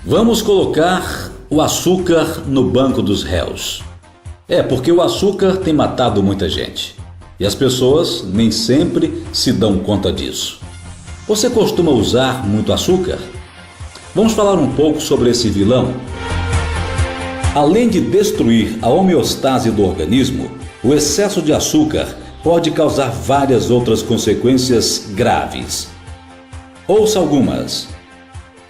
Vamos colocar o açúcar no banco dos réus. Porque o açúcar tem matado muita gente. E as pessoas nem sempre se dão conta disso. Você costuma usar muito açúcar? Vamos falar um pouco sobre esse vilão. Além de destruir a homeostase do organismo, o excesso de açúcar pode causar várias outras consequências graves. Ouça algumas.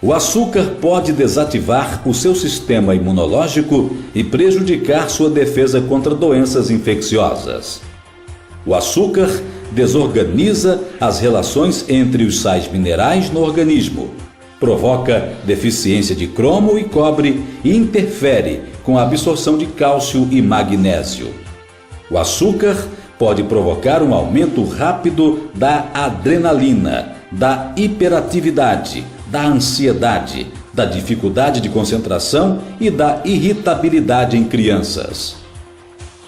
O açúcar pode desativar o seu sistema imunológico e prejudicar sua defesa contra doenças infecciosas. O açúcar desorganiza as relações entre os sais minerais no organismo, provoca deficiência de cromo e cobre e interfere com a absorção de cálcio e magnésio. O açúcar pode provocar um aumento rápido da adrenalina, da hiperatividade, da ansiedade, da dificuldade de concentração e da irritabilidade em crianças.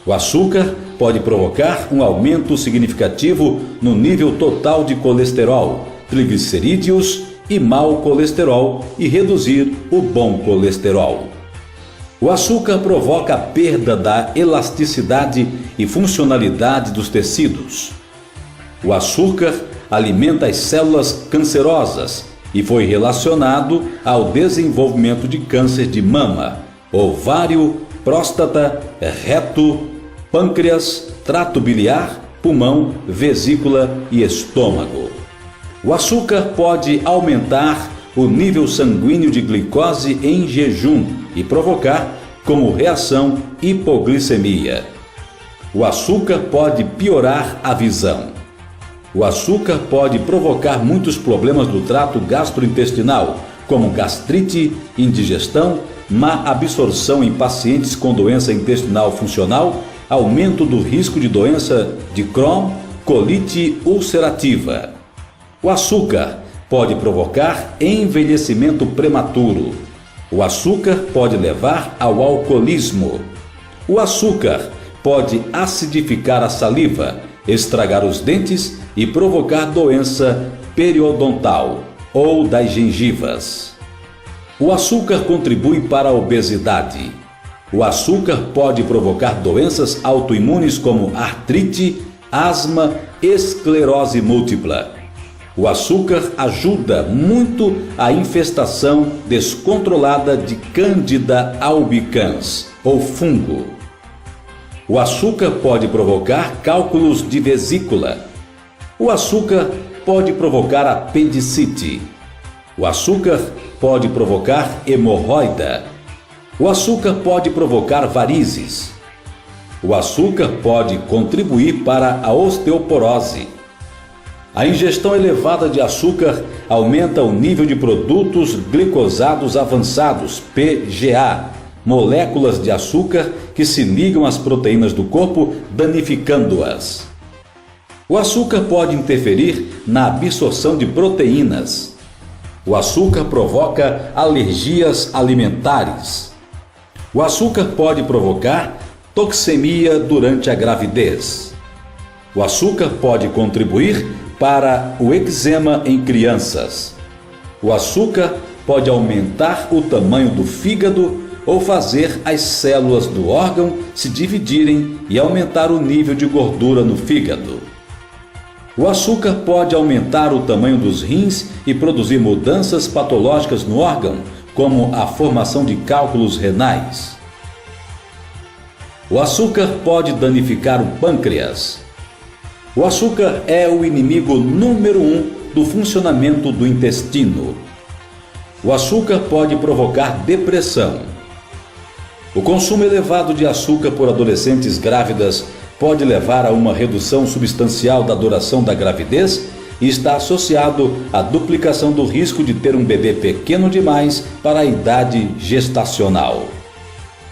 O açúcar pode provocar um aumento significativo no nível total de colesterol, triglicerídeos e mau colesterol e reduzir o bom colesterol. O açúcar provoca a perda da elasticidade e funcionalidade dos tecidos. O açúcar alimenta as células cancerosas e foi relacionado ao desenvolvimento de câncer de mama, ovário, próstata, reto, pâncreas, trato biliar, pulmão, vesícula e estômago. O açúcar pode aumentar o nível sanguíneo de glicose em jejum e provocar, como reação, hipoglicemia. O açúcar pode piorar a visão. O açúcar pode provocar muitos problemas do trato gastrointestinal, como gastrite, indigestão, má absorção em pacientes com doença intestinal funcional, aumento do risco de doença de Crohn, colite ulcerativa. O açúcar pode provocar envelhecimento prematuro. O açúcar pode levar ao alcoolismo. O açúcar pode acidificar a saliva, estragar os dentes e provocar doença periodontal ou das gengivas. O açúcar contribui para a obesidade. O açúcar pode provocar doenças autoimunes como artrite, asma, esclerose múltipla. O açúcar ajuda muito a infestação descontrolada de Candida albicans, ou fungo. O açúcar pode provocar cálculos de vesícula. O açúcar pode provocar apendicite. O açúcar pode provocar hemorroida. O açúcar pode provocar varizes. O açúcar pode contribuir para a osteoporose. A ingestão elevada de açúcar aumenta o nível de produtos glicosados avançados, PGA, moléculas de açúcar que se ligam às proteínas do corpo, danificando-as. O açúcar pode interferir na absorção de proteínas. O açúcar provoca alergias alimentares. O açúcar pode provocar toxemia durante a gravidez. O açúcar pode contribuir para o eczema em crianças. O açúcar pode aumentar o tamanho do fígado ou fazer as células do órgão se dividirem e aumentar o nível de gordura no fígado. O açúcar pode aumentar o tamanho dos rins e produzir mudanças patológicas no órgão, como a formação de cálculos renais. O açúcar pode danificar o pâncreas. O açúcar é o inimigo número 1 do funcionamento do intestino. O açúcar pode provocar depressão. O consumo elevado de açúcar por adolescentes grávidas pode levar a uma redução substancial da duração da gravidez e está associado à duplicação do risco de ter um bebê pequeno demais para a idade gestacional.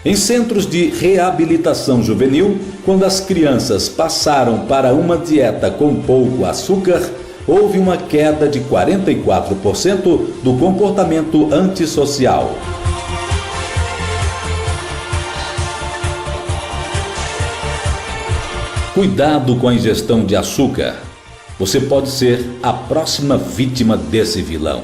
Em centros de reabilitação juvenil, quando as crianças passaram para uma dieta com pouco açúcar, houve uma queda de 44% do comportamento antissocial. Cuidado com a ingestão de açúcar. Você pode ser a próxima vítima desse vilão.